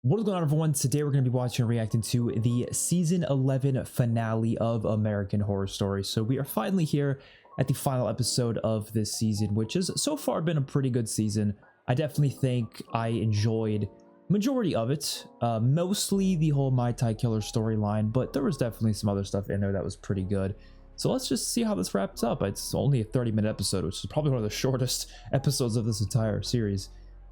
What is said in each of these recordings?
What is going on, everyone? Today we're going to be watching and reacting to the season 11 finale of American Horror Story. So we are finally here at the final episode of this season, which has so far been a pretty good season. I definitely think I enjoyed majority of it, mostly the whole Mai Tai killer storyline, but there was definitely some other stuff in there that was pretty good. So let's just see how this wraps up. It's only a 30-minute episode, which is probably one of the shortest episodes of this entire series.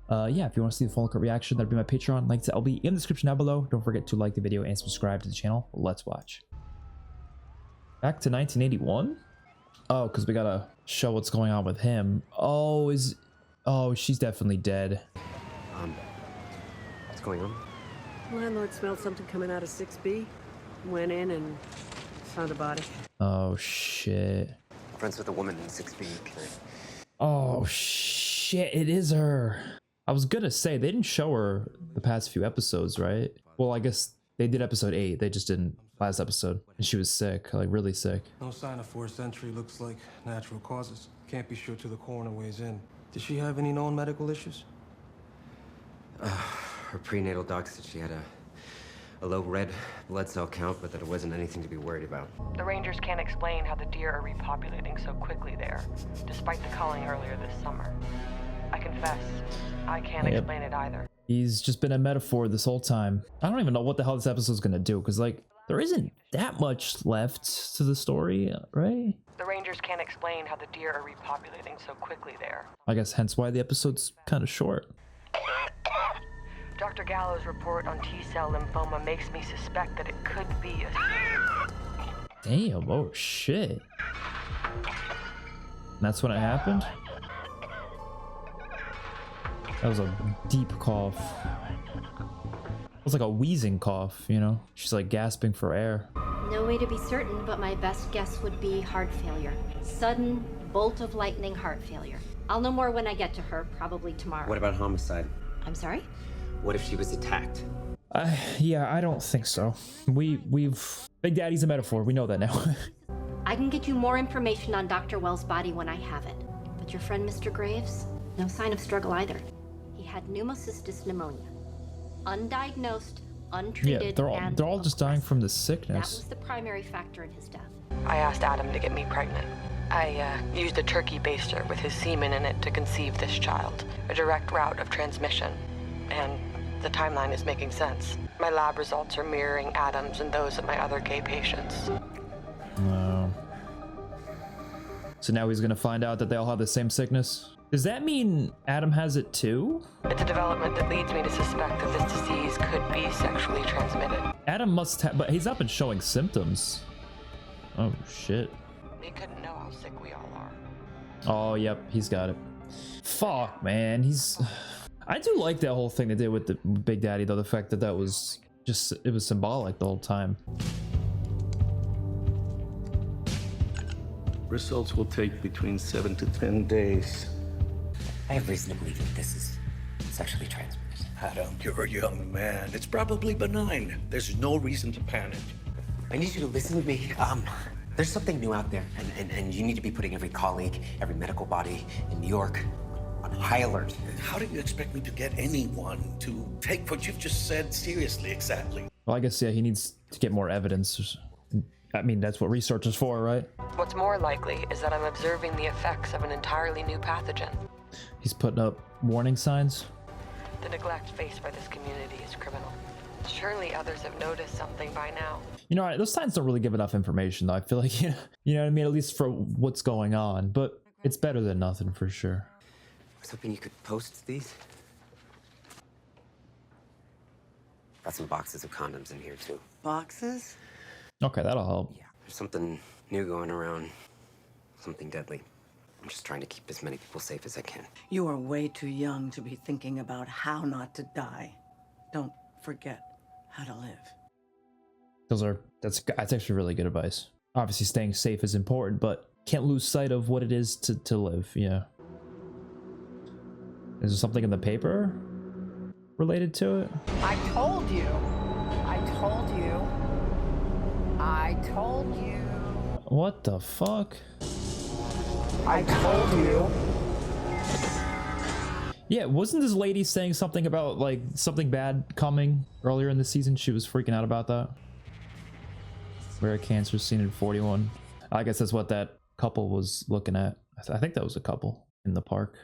Yeah, if you want to see the full cut reaction, that'll be my Patreon. Link to LB in the description down below. Don't forget to like the video and subscribe to the channel. Let's watch. Back to 1981? Oh, because we gotta show what's going on with him. Oh, she's definitely dead. What's going on? Landlord smelled something coming out of 6B. Went in and found a body. Oh, shit. Friends with a woman in 6B. Oh, shit, it is her. I was gonna say, they didn't show her the past few episodes, right? Well, I guess they did episode 8. They just didn't last episode. And she was sick, like really sick. No sign of forced entry. Looks like natural causes. Can't be sure till the coroner weighs in. Did she have any known medical issues? Her prenatal doc said she had a low red blood cell count, but that it wasn't anything to be worried about. The rangers can't explain how the deer are repopulating so quickly there, despite the culling earlier this summer. I confess, I can't explain it either. He's just been a metaphor this whole time. I don't even know what the hell this episode's gonna do, because like there isn't that much left to the story, right? The rangers can't explain how the deer are repopulating so quickly there. I guess hence why the episode's kind of short. Dr. Gallo's report on T-cell lymphoma makes me suspect that it could be a... Damn, oh shit. That's when it happened? That was a deep cough. It was like a wheezing cough, you know? She's like gasping for air. No way to be certain, but my best guess would be heart failure. Sudden, bolt of lightning heart failure. I'll know more when I get to her, probably tomorrow. What about homicide? I'm sorry? What if she was attacked? Yeah, I don't think so. We've... Big Daddy's a metaphor, we know that now. I can get you more information on Dr. Wells' body when I have it. But your friend Mr. Graves? No sign of struggle either. He had pneumocystis pneumonia. Undiagnosed, untreated, yeah, they're all just dying from the sickness. That was the primary factor in his death. I asked Adam to get me pregnant. I used a turkey baster with his semen in it to conceive this child. A direct route of transmission. And the timeline is making sense. My lab results are mirroring Adam's and those of my other gay patients. No. So now he's gonna find out that they all have the same sickness? Does that mean Adam has it too? It's a development that leads me to suspect that this disease could be sexually transmitted. Adam must have, but he's not been showing symptoms. Oh shit. They couldn't know how sick we all are. Oh, yep, he's got it. Fuck, man, he's... I do like that whole thing they did with the Big Daddy, though, the fact that that was just, it was symbolic the whole time. Results will take between 7 to 10 days. I have reason to believe that this is sexually transmitted. Adam, you're a young man. It's probably benign. There's no reason to panic. I need you to listen to me. There's something new out there, and you need to be putting every colleague, every medical body in New York on high alert. How do you expect me to get anyone to take what you've just said seriously, exactly? Well, I guess, yeah, he needs to get more evidence. I mean, that's what research is for, right? What's more likely is that I'm observing the effects of an entirely new pathogen. He's putting up warning signs. The neglect faced by this community is criminal. Surely others have noticed something by now. You know, those signs don't really give enough information, though. I feel like, you know what I mean? At least for what's going on. But it's better than nothing, for sure. I was hoping you could post these. Got some boxes of condoms in here, too. Boxes? Okay, that'll help. Yeah, there's something new going around. Something deadly. I'm just trying to keep as many people safe as I can. You are way too young to be thinking about how not to die. Don't forget how to live. That's actually really good advice. Obviously, staying safe is important, but can't lose sight of what it is to live. Yeah. Is there something in the paper related to it? I told you. I told you. I told you. What the fuck? I told you. Yeah, wasn't this lady saying something about like something bad coming earlier in the season? She was freaking out about that. Rare cancer seen in 41. I guess that's what that couple was looking at. I think that was a couple in the park.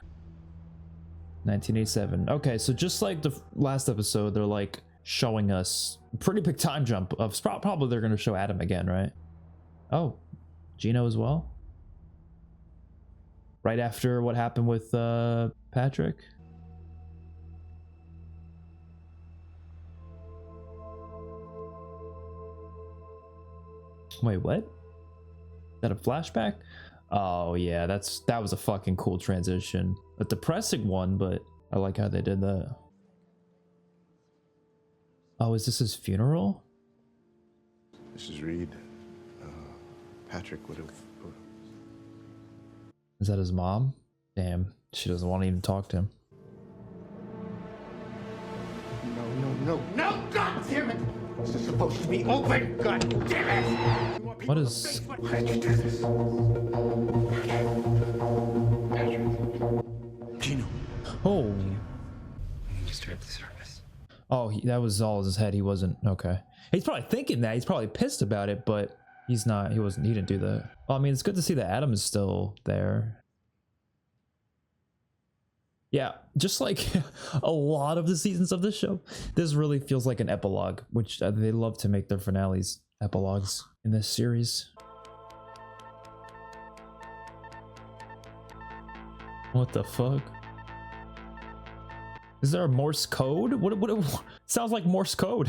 1987. Okay, so just like the last episode, they're like showing us a pretty big time jump of probably they're going to show Adam again, right? Oh, Gino as well. Right after what happened with Patrick. Wait, what? Is that a flashback? Oh yeah, that was a fucking cool transition. A depressing one, but I like how they did that. Oh, is this his funeral? Mrs. Reed, Patrick would have. Is that his mom? Damn, she doesn't want to even talk to him. No, God damn it! This is supposed to be open! God damn it! What is... Why did you do this? Patrick. Gino. Oh. You disturb the service. Oh, that was all in his head. He wasn't... Okay. He's probably thinking that. He's probably pissed about it, but he's not. He wasn't. He didn't do that. Well, I mean, it's good to see that Adam is still there. Yeah, just like a lot of the seasons of this show, this really feels like an epilogue, which they love to make their finales epilogues in this series. What the fuck? Is there a Morse code? What sounds like Morse code.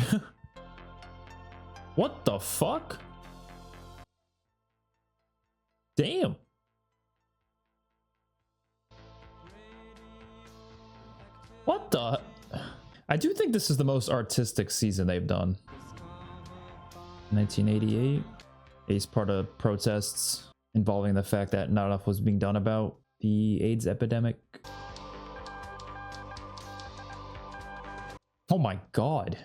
What the fuck? Damn. What the? I do think this is the most artistic season they've done. 1988. He's part of protests involving the fact that not enough was being done about the AIDS epidemic. Oh my god.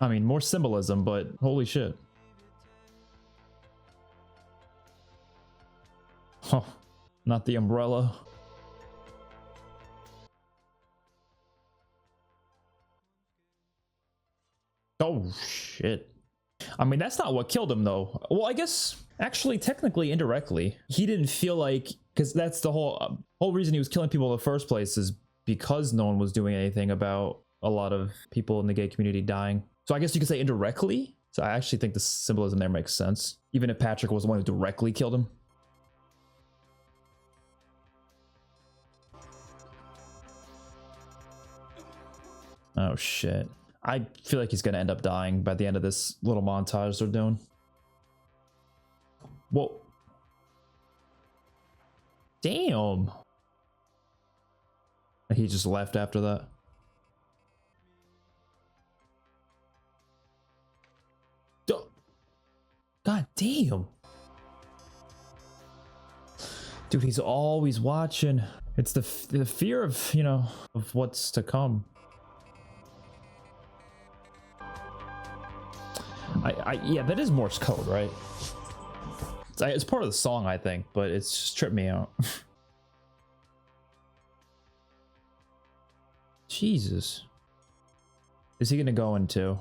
I mean, more symbolism, but holy shit. Huh, not the umbrella. Oh shit. I mean, that's not what killed him though. Well, I guess actually technically indirectly. He didn't feel like, because that's the whole reason he was killing people in the first place is because no one was doing anything about a lot of people in the gay community dying. So I guess you could say indirectly. So I actually think the symbolism there makes sense. Even if Patrick was the one who directly killed him. Oh shit. I feel like he's gonna end up dying by the end of this little montage they're doing. Whoa. Damn. He just left after that. God damn. Dude, he's always watching. It's the fear of, you know, of what's to come. Yeah, that is Morse code, right? It's part of the song, I think, but it's just tripped me out. Jesus. Is he gonna go into?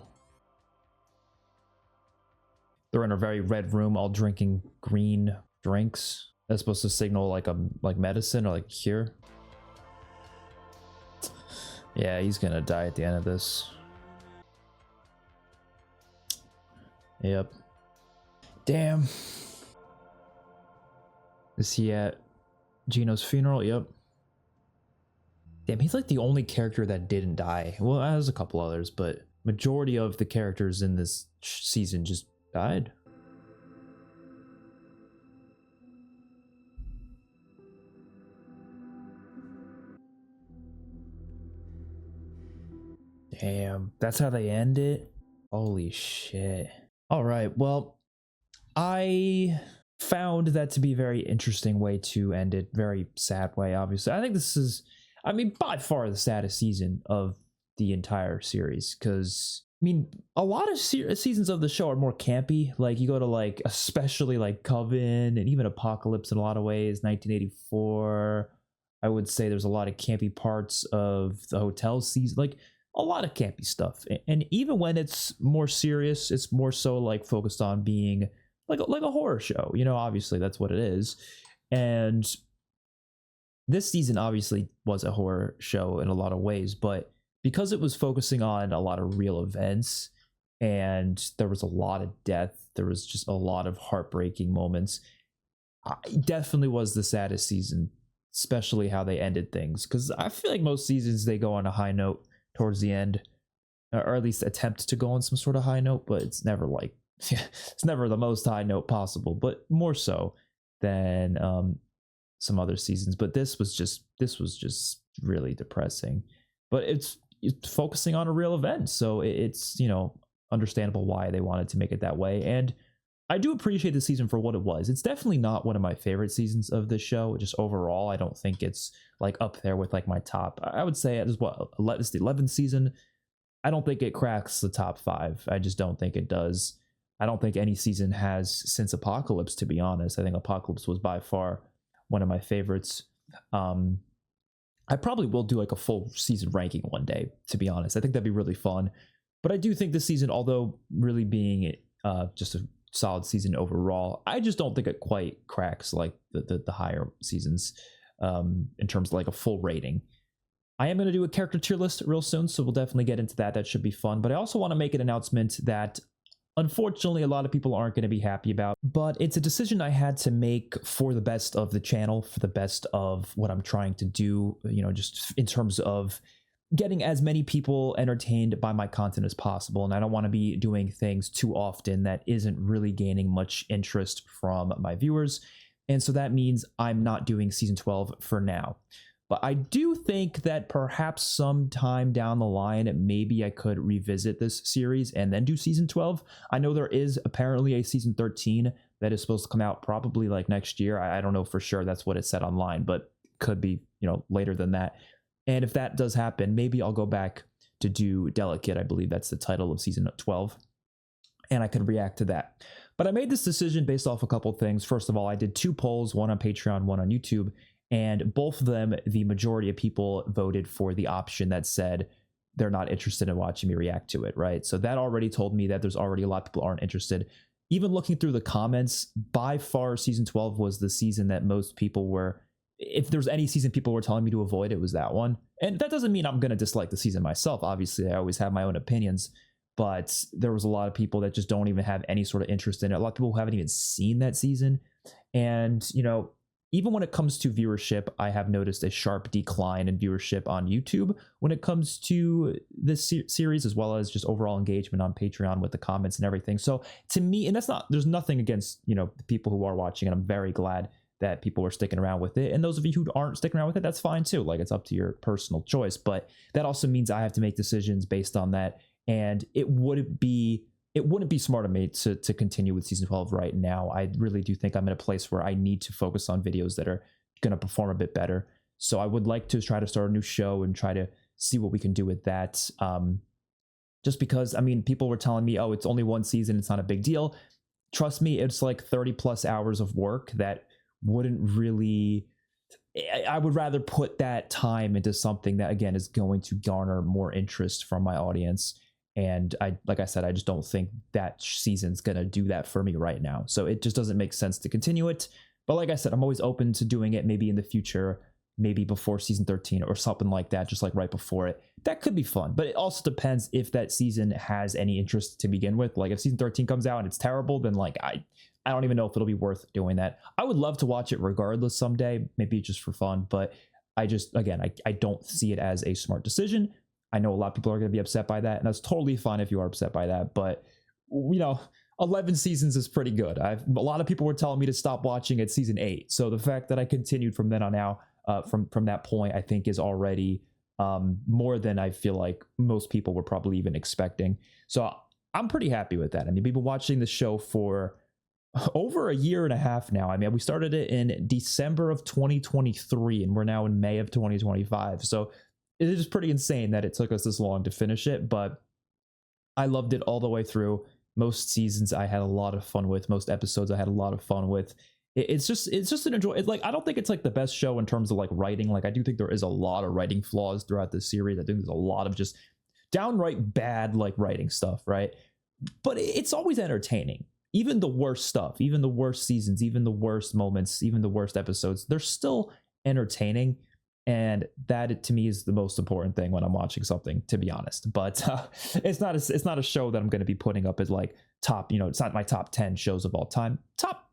They're in a very red room, all drinking green drinks. That's supposed to signal like medicine or like cure. Yeah, he's gonna die at the end of this. Yep. Damn. Is he at Gino's funeral? Yep. Damn, he's like the only character that didn't die. Well, there's a couple others, but majority of the characters in this season just died. Damn, that's how they end it? Holy shit. All right, well, I found that to be a very interesting way to end it. Very sad way, obviously. I think this is, I mean, by far the saddest season of the entire series, because mean, a lot of seasons of the show are more campy. Like you go to like, especially like Coven and even Apocalypse in a lot of ways, 1984. I would say there's a lot of campy parts of the hotel season, like a lot of campy stuff. And even when it's more serious, it's more so like focused on being like a horror show. You know, obviously that's what it is. And this season obviously was a horror show in a lot of ways, but because it was focusing on a lot of real events and there was a lot of death, there was just a lot of heartbreaking moments. It definitely was the saddest season, especially how they ended things. Because I feel like most seasons they go on a high note towards the end, or at least attempt to go on some sort of high note, but it's never like, it's never the most high note possible, but more so than some other seasons. But this was just really depressing. But it's focusing on a real event, so it's, you know, understandable why they wanted to make it that way. And I do appreciate the season for what it was. It's definitely not one of my favorite seasons of this show. Just overall, I don't think it's like up there with like my top. I would say it is what, it's the 11th season. I don't think it cracks the top 5. I just don't think it does. I don't think any season has since Apocalypse, to be honest. I think Apocalypse was by far one of my favorites. I probably will do like a full season ranking one day, to be honest. I think that'd be really fun. But I do think this season, although really being just a solid season overall, I just don't think it quite cracks like the higher seasons in terms of like a full rating. I am going to do a character tier list real soon, so we'll definitely get into that. That should be fun. But I also want to make an announcement that unfortunately a lot of people aren't going to be happy about, but it's a decision I had to make for the best of the channel, for the best of what I'm trying to do, you know, just in terms of getting as many people entertained by my content as possible. And I don't want to be doing things too often that isn't really gaining much interest from my viewers. And so that means I'm not doing season 12 for now. But I do think that perhaps sometime down the line, maybe I could revisit this series and then do season 12. I know there is apparently a season 13 that is supposed to come out probably like next year. I don't know for sure. That's what it said online, but could be, you know, later than that. And if that does happen, maybe I'll go back to do Delicate. I believe that's the title of season 12. And I could react to that. But I made this decision based off a couple things. First of all, I did 2 polls, one on Patreon, one on YouTube. And both of them, the majority of people voted for the option that said they're not interested in watching me react to it, right? So that already told me that there's already a lot of people aren't interested. Even looking through the comments, by far season 12 was the season that most people were, if there's any season people were telling me to avoid, it was that one. And that doesn't mean I'm going to dislike the season myself. Obviously, I always have my own opinions, but there was a lot of people that just don't even have any sort of interest in it. A lot of people who haven't even seen that season. And, you know, even when it comes to viewership, I have noticed a sharp decline in viewership on YouTube when it comes to this series, as well as just overall engagement on Patreon with the comments and everything. So to me, and there's nothing against, you know, the people who are watching, and I'm very glad that people are sticking around with it. And those of you who aren't sticking around with it, that's fine too. Like, it's up to your personal choice, but that also means I have to make decisions based on that. And it wouldn't be smart of me to continue with season 12 right now. I really do think I'm in a place where I need to focus on videos that are going to perform a bit better. So I would like to try to start a new show and try to see what we can do with that. Just because, I mean, people were telling me, oh, it's only one season, it's not a big deal. Trust me, it's like 30 plus hours of work that wouldn't really, I would rather put that time into something that, again, is going to garner more interest from my audience. And like I said, I just don't think that season's going to do that for me right now. So it just doesn't make sense to continue it. But like I said, I'm always open to doing it maybe in the future, maybe before season 13 or something like that, just like right before it. That could be fun. But it also depends if that season has any interest to begin with. Like if season 13 comes out and it's terrible, then like I don't even know if it'll be worth doing that. I would love to watch it regardless someday, maybe just for fun. But I just, again, I don't see it as a smart decision. I know a lot of people are going to be upset by that, and that's totally fine if you are upset by that. But, you know, 11 seasons is pretty good. A lot of people were telling me to stop watching at season 8. So the fact that I continued from then on out, from that point, I think is already more than I feel like most people were probably even expecting. So I'm pretty happy with that. I mean, we've been watching the show for over a year and a half now. I mean, we started it in December of 2023, and we're now in May of 2025. So it is pretty insane that it took us this long to finish it, but I loved it all the way through. Most seasons I had a lot of fun with. Most episodes I had a lot of fun with. It's just an enjoy. It's like, I don't think it's like the best show in terms of like writing. Like, I do think there is a lot of writing flaws throughout this series. I think there's a lot of just downright bad like writing stuff, right? But it's always entertaining. Even the worst stuff, even the worst seasons, even the worst moments, even the worst episodes, they're still entertaining. And that to me is the most important thing when I'm watching something, to be honest. But it's not a show that I'm going to be putting up as like top, it's not my top 10 shows of all time. Top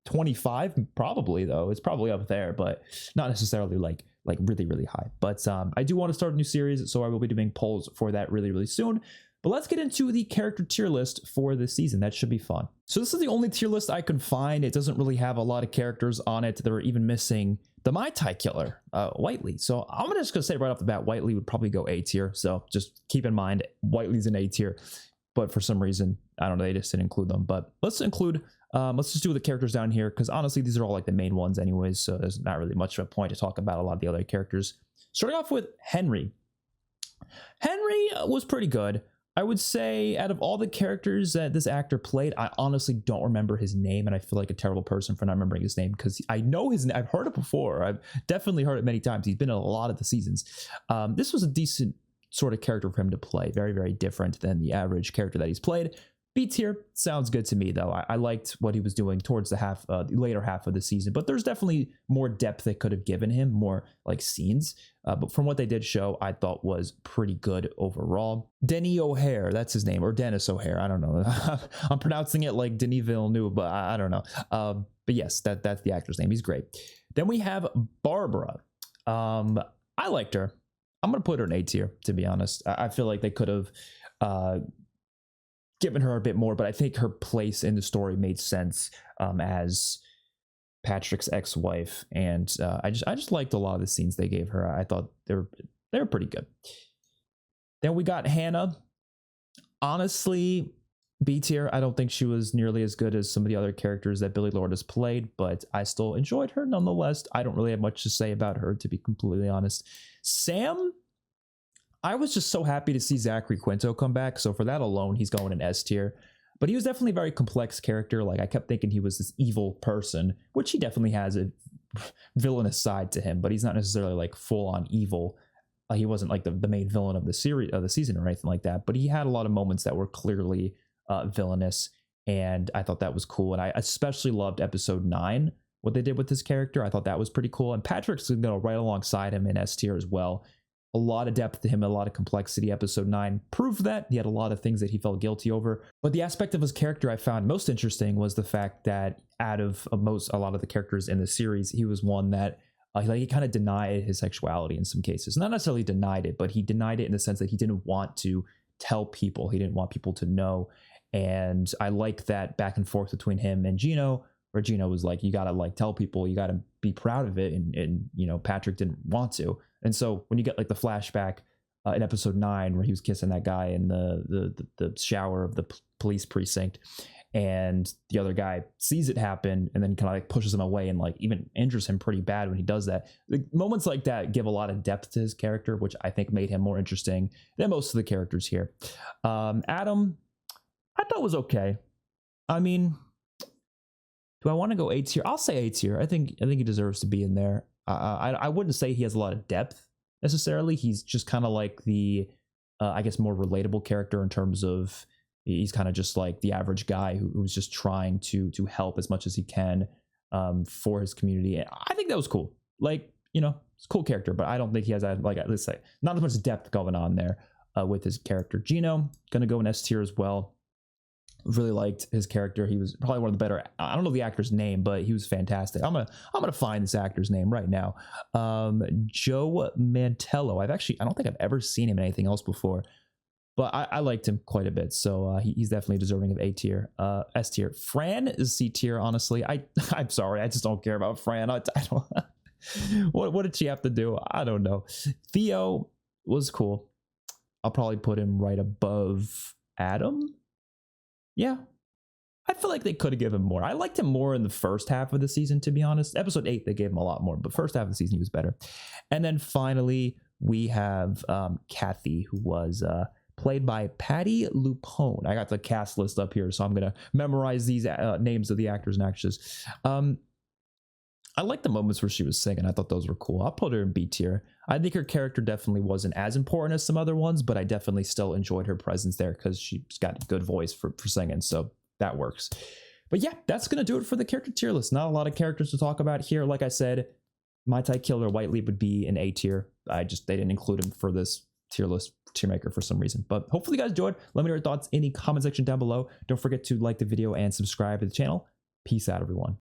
25 probably, though. It's probably up there, but not necessarily like really, really high. But I do want to start a new series, so I will be doing polls for that really, really soon. But let's get into the character tier list for this season. That should be fun. So this is the only tier list I can find. It doesn't really have a lot of characters on it. They're even missing the Mai Tai killer, Whiteley. So I'm just gonna say right off the bat, Whiteley would probably go A tier. So just keep in mind, Whiteley's an A tier. But for some reason, I don't know, they just didn't include them. But let's just do the characters down here, because honestly, these are all like the main ones anyways. So there's not really much of a point to talk about a lot of the other characters. Starting off with Henry. Henry was pretty good. I would say out of all the characters that this actor played, I honestly don't remember his name, and I feel like a terrible person for not remembering his name, because I know his name. I've heard it before. I've definitely heard it many times. He's been in a lot of the seasons. This was a decent sort of character for him to play. Very, very different than the average character that he's played. B tier sounds good to me, though. I liked what he was doing towards the later half of the season, but there's definitely more depth they could have given him, more like scenes. But from what they did show, I thought was pretty good overall. Denny O'Hare, that's his name, or Dennis O'Hare. I don't know. I'm pronouncing it like Denis Villeneuve, but I don't know. But yes, that's the actor's name. He's great. Then we have Barbara. I liked her. I'm gonna put her in A tier, to be honest. I feel like they could have given her a bit more, but I think her place in the story made sense as Patrick's ex-wife, and I just liked a lot of the scenes they gave her. I thought they were pretty good. Then we got Hannah. Honestly, B tier. I don't think she was nearly as good as some of the other characters that Billie Lourd has played, but I still enjoyed her nonetheless. I don't really have much to say about her, to be completely honest. Sam, I was just so happy to see Zachary Quinto come back. So for that alone, he's going in S tier. But he was definitely a very complex character. Like, I kept thinking he was this evil person, which he definitely has a villainous side to him, but he's not necessarily like full on evil. He wasn't like the main villain of the series, of the season, or anything like that. But he had a lot of moments that were clearly villainous, and I thought that was cool. And I especially loved episode 9, what they did with this character. I thought that was pretty cool. And Patrick's going to go right alongside him in S tier as well. A lot of depth to him, a lot of complexity. Episode 9 proved that. He had a lot of things that he felt guilty over. But the aspect of his character I found most interesting was the fact that out of a lot of the characters in the series, he was one that he kind of denied his sexuality in some cases. Not necessarily denied it, but he denied it in the sense that he didn't want to tell people. He didn't want people to know. And I like that back and forth between him and Gino, where Gino was like, you got to like tell people, you got to be proud of it. And Patrick didn't want to. And so when you get like the flashback in episode 9, where he was kissing that guy in the shower of the police precinct, and the other guy sees it happen and then kind of like pushes him away and like even injures him pretty bad when he does that. The moments like that give a lot of depth to his character, which I think made him more interesting than most of the characters here. Adam, I thought was okay. I mean, do I want to go A tier? I'll say A tier. I think he deserves to be in there. I wouldn't say he has a lot of depth necessarily. He's just kind of like the, I guess, more relatable character in terms of he's kind of just like the average guy who's just trying to help as much as he can for his community. And I think that was cool. Like, it's a cool character, but I don't think he has that, like, let's say, not as much depth going on there with his character. Gino, gonna go in S tier as well. Really liked his character. He was probably one of the better. I don't know the actor's name, but he was fantastic. I'm gonna find this actor's name right now. Joe Mantello. I don't think I've ever seen him in anything else before, but I liked him quite a bit. So he's definitely deserving of A tier. S tier. Fran is C tier. Honestly, I'm sorry. I just don't care about Fran. I don't. What did she have to do? I don't know. Theo was cool. I'll probably put him right above Adam. Yeah, I feel like they could have given him more. I liked him more in the first half of the season, to be honest. Episode 8, they gave him a lot more, but first half of the season, he was better. And then finally, we have Kathy, who was played by Patty Lupone. I got the cast list up here, so I'm gonna memorize these names of the actors and actresses. I like the moments where she was singing. I thought those were cool. I'll put her in B tier. I think her character definitely wasn't as important as some other ones, but I definitely still enjoyed her presence there because she's got a good voice for singing, so that works. But yeah, that's going to do it for the character tier list. Not a lot of characters to talk about here. Like I said, Mai Tai Killer Whiteley would be an A tier. They didn't include him for this tier list tier maker for some reason. But hopefully you guys enjoyed. Let me know your thoughts in the comment section down below. Don't forget to like the video and subscribe to the channel. Peace out, everyone.